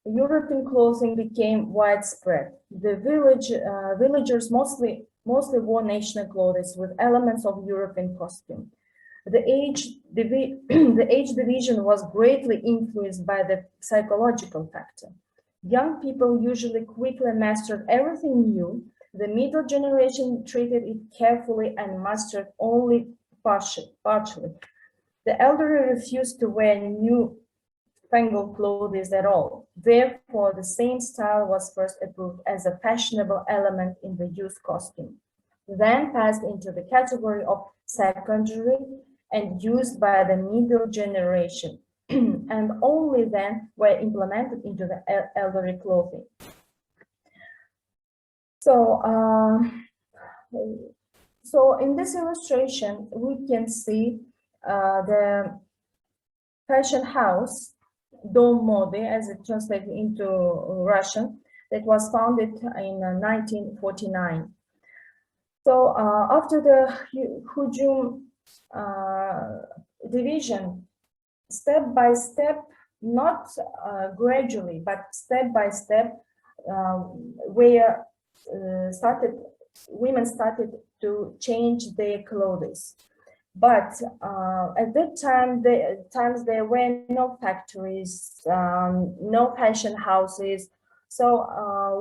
European clothing became widespread. The villagers mostly wore national clothes with elements of European costume. The age division was greatly influenced by the psychological factor. Young people usually quickly mastered everything new. The middle generation treated it carefully and mastered only partially. The elderly refused to wear new fangled clothes at all. Therefore, the same style was first approved as a fashionable element in the youth costume, then passed into the category of secondary and used by the middle generation, and only then were implemented into the elderly clothing. So in this illustration, we can see the fashion house, Dom Mode, as it translated into Russian, that was founded in 1949. So after the Hujum division, step by step, not gradually, but step by step, women started to change their clothes. But at that time, there were no factories, no fashion houses. So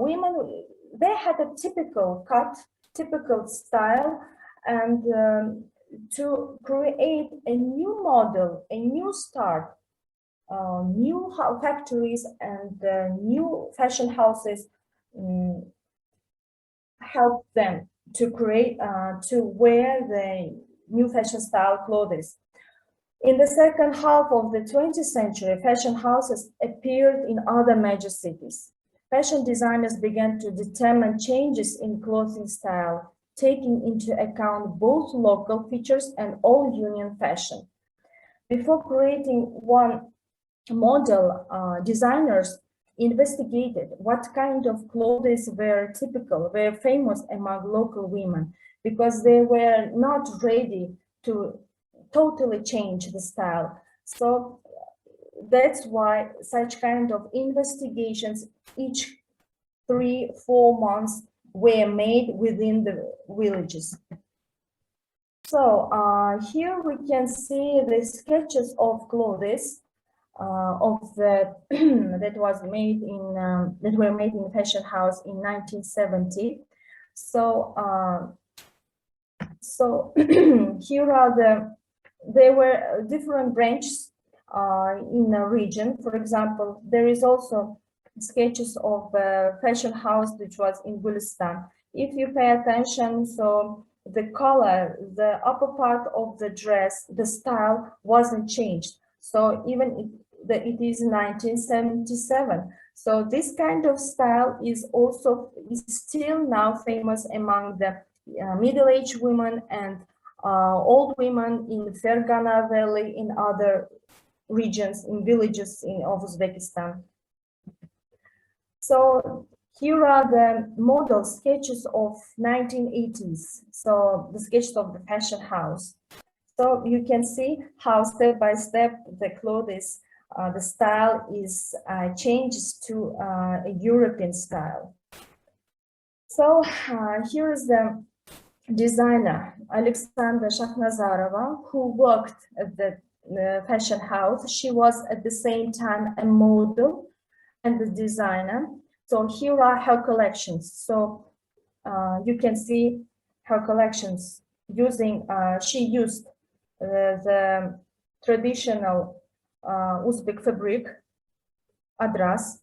women, they had a typical cut, typical style, and to create a new model, a new start, new factories and new fashion houses helped them to create, to wear the new fashion style clothes. In the second half of the 20th century, fashion houses appeared in other major cities. Fashion designers began to determine changes in clothing style, taking into account both local features and all-union fashion. Before creating one model, designers investigated what kind of clothes were typical, were famous among local women, because they were not ready to totally change the style. So that's why such kind of investigations each 3-4 months were made within the villages. So here we can see the sketches of clothes that were made in the fashion house in 1970. So here are there were different branches in a region. For example, there is also sketches of a fashion house which was in Gulistan. If you pay attention, so the color, the upper part of the dress, the style wasn't changed. So even it is 1977. So this kind of style is still now famous among the middle-aged women and old women in Fergana Valley, in other regions, in villages of Uzbekistan. So here are the model sketches of 1980s. So the sketches of the fashion house. So you can see how step by step the clothes, the style is changes to a European style. So here is the designer Alexandra Nazarova, who worked at the fashion house. She was at the same time a model and the designer. So here are her collections. So you can see her collections using, she used the traditional Uzbek fabric, adras.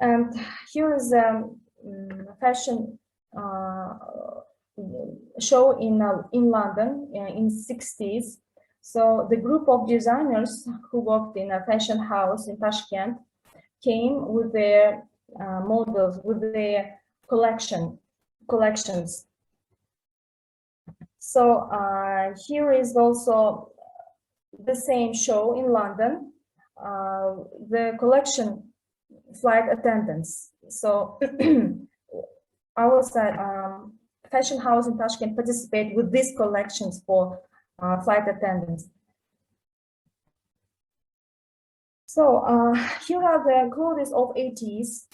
And here is a fashion show in London in 60s. So the group of designers who worked in a fashion house in Tashkent came with their models, with their collections. So here is also the same show in London, the collection flight attendants. So our fashion house in Tashkent participate with these collections for flight attendants. So here are the clothes of 80s.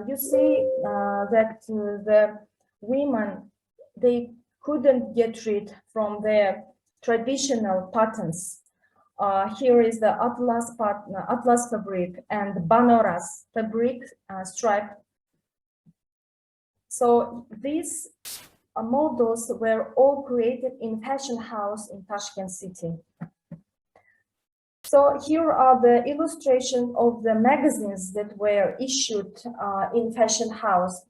You see that the women, they couldn't get rid from their traditional patterns. Here is the Atlas fabric and Banaras fabric stripe. So these models were all created in fashion house in Tashkent city. So here are the illustrations of the magazines that were issued in fashion house.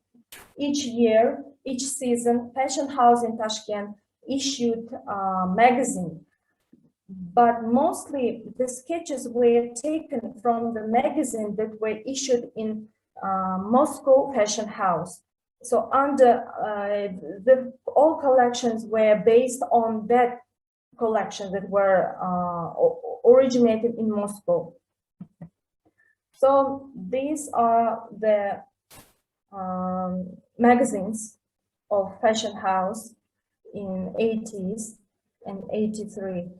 Each year, each season, fashion house in Tashkent issued a magazine. But mostly the sketches were taken from the magazine that were issued in Moscow fashion house. So under all collections were based on that collection that were originated in Moscow. So these are the magazines of fashion house in 80s and 83.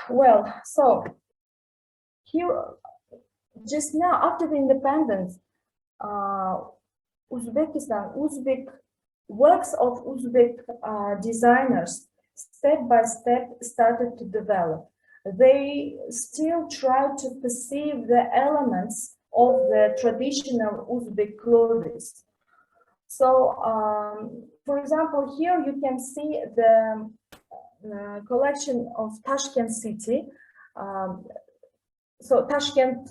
Well, so here, just now after the independence, Uzbek works of Uzbek designers step by step started to develop. They still try to perceive the elements of the traditional Uzbek clothes. So, for example, here you can see the collection of Tashkent city. So Tashkent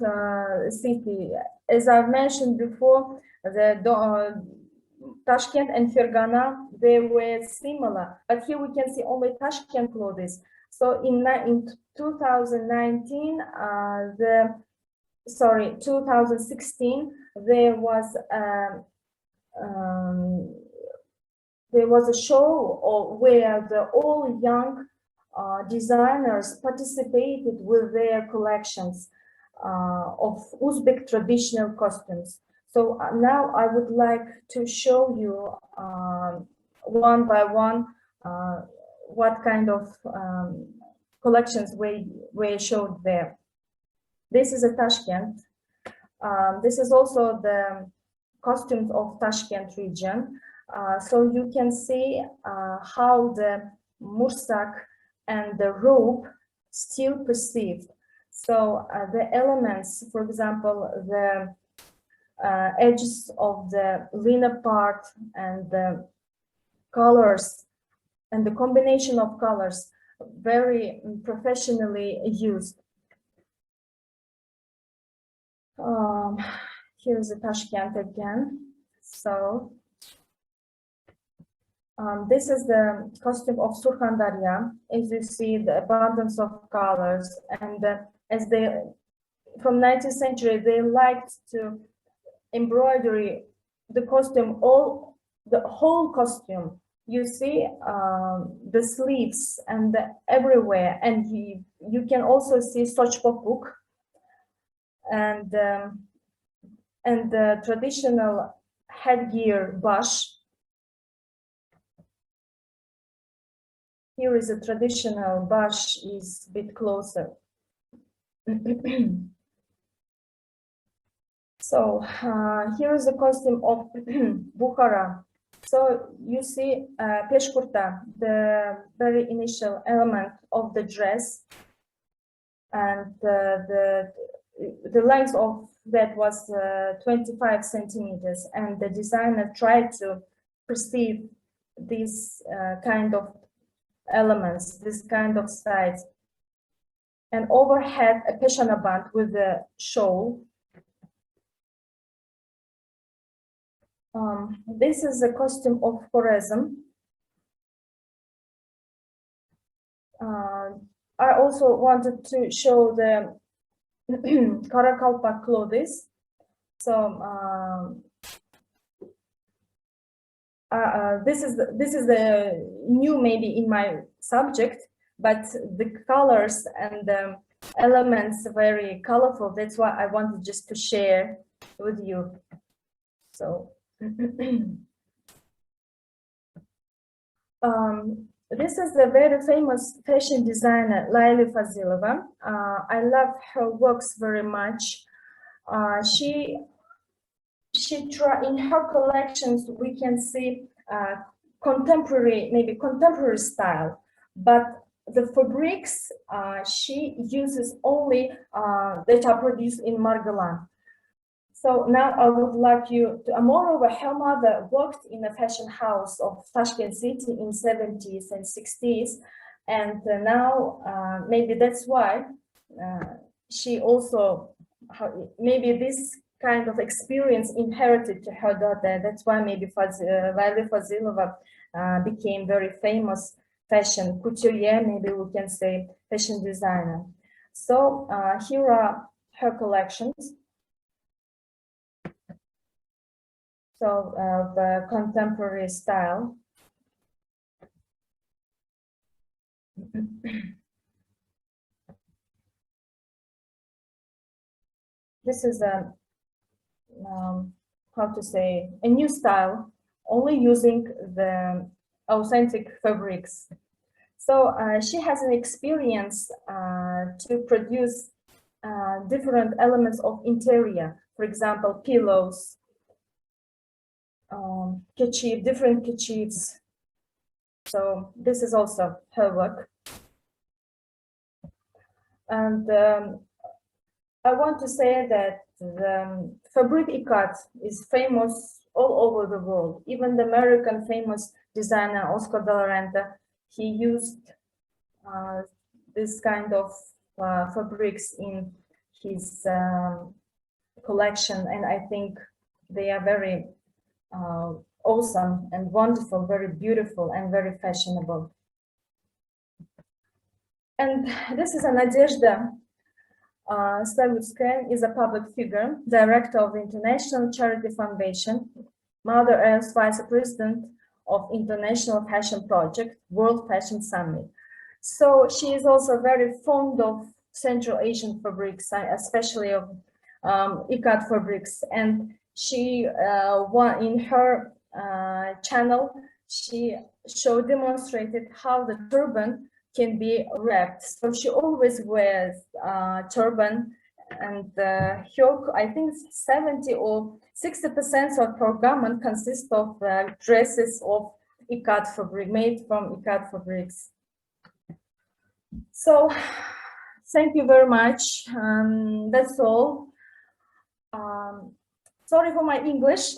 city, as I've mentioned before, the Tashkent and Fergana, they were similar, but here we can see only Tashkent clothes. So in 2019, 2016, there was a show where all young designers participated with their collections of Uzbek traditional costumes. So now I would like to show you one by one what kind of collections were showed there. This is a Tashkent. This is also the costumes of Tashkent region. So you can see how the mursak and the robe still perceived. So the elements, for example, the edges of the linen part and the colors and the combination of colors, very professionally used. Here's a Tashkent again. So this is the costume of Surkhandarya. As you see, the abundance of colors, and as they, from 19th century, they liked to embroidery the costume, the whole costume. You see the sleeves and everywhere, and you can also see sochpopuk and the traditional headgear bash. Here is a traditional bash, is a bit closer. So here is the costume of Bukhara. So you see peshkurta, the very initial element of the dress, and the length of that was 25 centimeters, and the designer tried to perceive these kind of elements, this kind of size. And overhead a peshana band with a shawl. This is a costume of Khorezm. I also wanted to show the Karakalpak clothes. So this is the new maybe in my subject, but the colors and the elements are very colorful. That's why I wanted just to share with you. So this is the very famous fashion designer Layli Fazilova. I love her works very much. In her collections we can see contemporary, maybe contemporary style, but the fabrics she uses only that are produced in Margalan. So now I would like you to, moreover, her mother worked in a fashion house of Tashkent city in 70s and 60s. And now maybe that's why she also, maybe this kind of experience inherited to her daughter. That's why maybe Vali Fazilova became very famous fashion couturier, maybe we can say fashion designer. So here are her collections. So the contemporary style. This is a how to say, a new style, only using the authentic fabrics. So she has an experience to produce different elements of interior, for example, pillows, kerchief, different kerchiefs. So this is also her work. And I want to say that the fabric ikat is famous all over the world. Even the American famous designer Oscar de la Renta, he used this kind of fabrics in his collection, and I think they are very awesome and wonderful, very beautiful and very fashionable. And this is Nadezhda Slavutskaya, is a public figure, director of the International Charity Foundation, Mother Earth Vice President of International Fashion Project, World Fashion Summit. So she is also very fond of Central Asian fabrics, especially of ikat fabrics. And she, in her channel, she demonstrated how the turban can be wrapped. So she always wears turban, and her, I think 70 or 60% of her garment consists of dresses of ikat fabric, made from ikat fabrics. So thank you very much. That's all. Sorry for my English.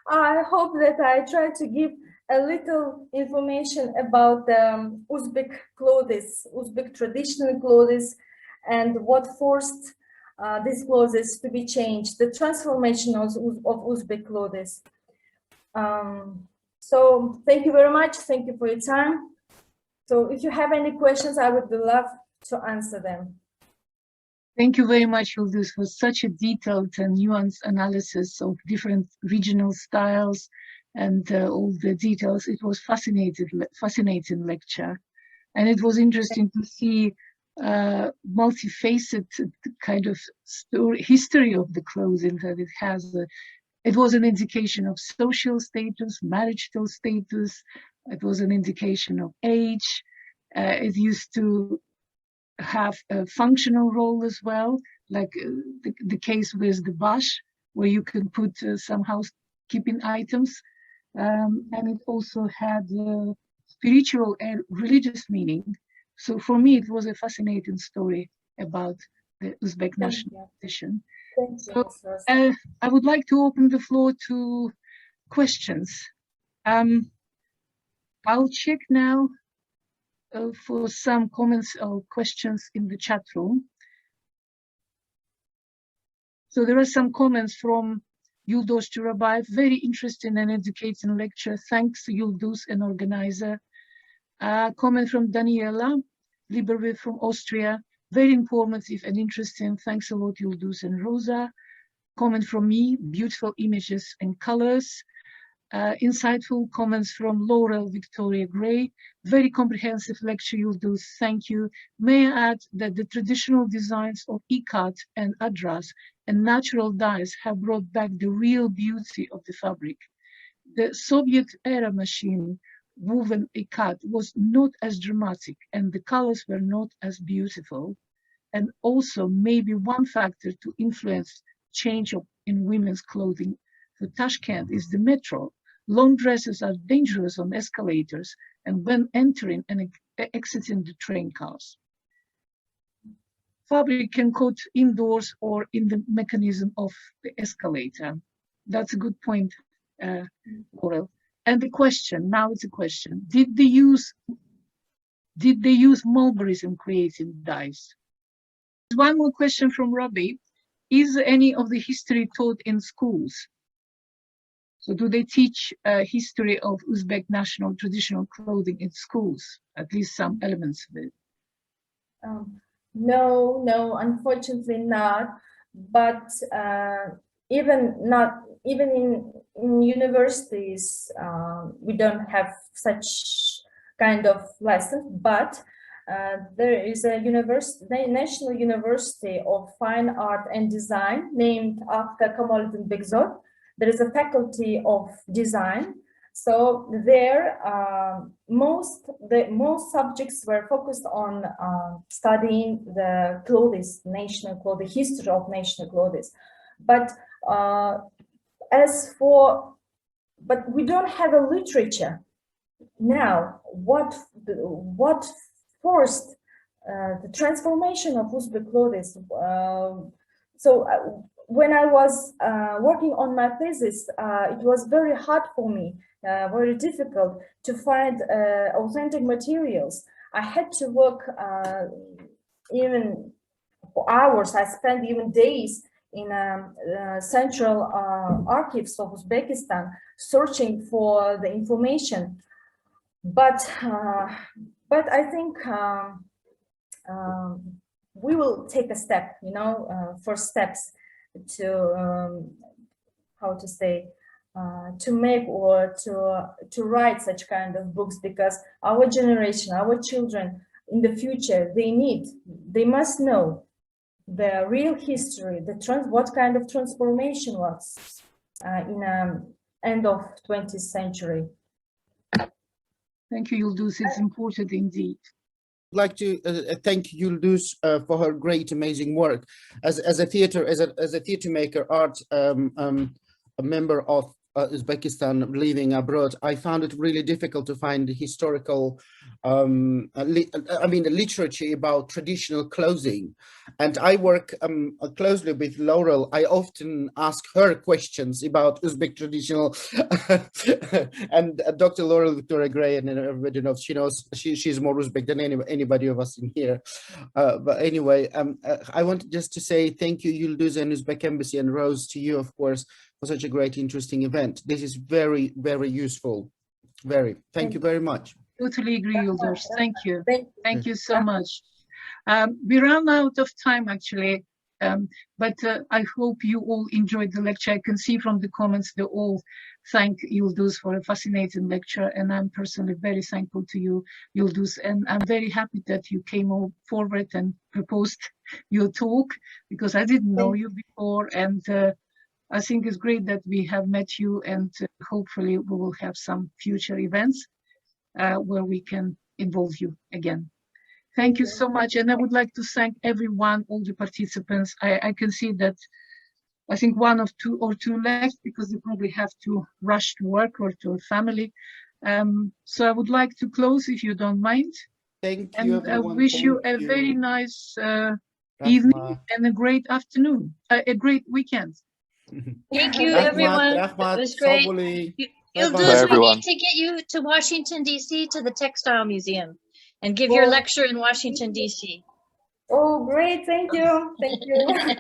I hope that I try to give a little information about Uzbek clothes, Uzbek traditional clothes, and what forced these clothes to be changed, the transformation of Uzbek clothes. So thank you very much. Thank you for your time. So if you have any questions, I would love to answer them. Thank you very much, Yulduz, for such a detailed and nuanced analysis of different regional styles and all the details. It was fascinating lecture. And it was interesting to see multifaceted kind of history of the clothing that it has. It was an indication of social status, marital status. It was an indication of age. It used to have a functional role as well, like the case with the bash, where you can put some housekeeping items. And it also had spiritual and religious meaning. So for me, it was a fascinating story about the Uzbek national tradition. So I would like to open the floor to questions. I'll check now for some comments or questions in the chat room. So there are some comments from Yulduz Gaybullaeva, very interesting and educating lecture. Thanks, Yulduz, and organizer. Comment from Daniela Liberby from Austria. Very informative and interesting. Thanks a lot, Yulduz and Rosa. Comment from me, beautiful images and colors. Insightful comments from Laurel Victoria Gray. Very comprehensive lecture, Yulduz. Thank you. May I add that the traditional designs of ikat and adras and natural dyes have brought back the real beauty of the fabric. The Soviet-era machine woven ikat was not as dramatic and the colors were not as beautiful. And also maybe one factor to influence change in women's clothing for Tashkent is the metro. Long dresses are dangerous on escalators and when entering and exiting the train cars. fabric can coat indoors or in the mechanism of the escalator. That's a good point, Laurel. And the question, now it's a question, did they use mulberries in creating dyes? One more question from Robbie. Is any of the history taught in schools? So do they teach history of Uzbek national traditional clothing in schools? At least some elements of it. No, unfortunately not. But even in universities, we don't have such kind of lessons. But there is a National University of Fine Art and Design named after Kamaluddin Begzod. There is a faculty of design. So there, most subjects were focused on studying the clothes, national clothes, history of national clothes. But but we don't have a literature now. What forced the transformation of Uzbek clothes? When I was working on my thesis, it was very hard for me, very difficult to find authentic materials. I had to work even for hours. I spent even days in central archives of Uzbekistan searching for the information. But I think we will take a step, first steps to how to say to make or to write such kind of books, because our generation, our children in the future, they must know the real history, what kind of transformation was in end of 20th century. Thank you, Yulduz. It's important indeed. I'd like to thank Yulduz for her great, amazing work as a theater maker, a member of Uzbekistan living abroad. I found it really difficult to find the historical, the literature about traditional clothing. And I work closely with Laurel. I often ask her questions about Uzbek traditional, and Dr. Laurel Victoria Gray, and everybody knows, she's more Uzbek than anybody of us in here. But anyway, I want just to say thank you, Yulduz and Uzbek Embassy, and Rose, to you, of course, for such a great, interesting event. This is very, very useful. Thank you very much. Totally agree, Yulduz. Thank you. Thank you so much. We ran out of time, actually, but I hope you all enjoyed the lecture. I can see from the comments they all thank Yulduz for a fascinating lecture, and I'm personally very thankful to you, Yulduz, and I'm very happy that you came all forward and proposed your talk, because I didn't know you before, and I think it's great that we have met you, and hopefully we will have some future events where we can involve you again. Thank you so much. And I would like to thank everyone, all the participants. I can see that I think one of two left, because they probably have to rush to work or to a family. So I would like to close, if you don't mind. Thank you, and everyone. I wish you a very nice evening and a great afternoon, a great weekend. Thank you, everyone. It was great. Yulduz, we need to get you to Washington, D.C. to the Textile Museum and give your lecture in Washington, D.C. Oh, great. Thank you. Thank you.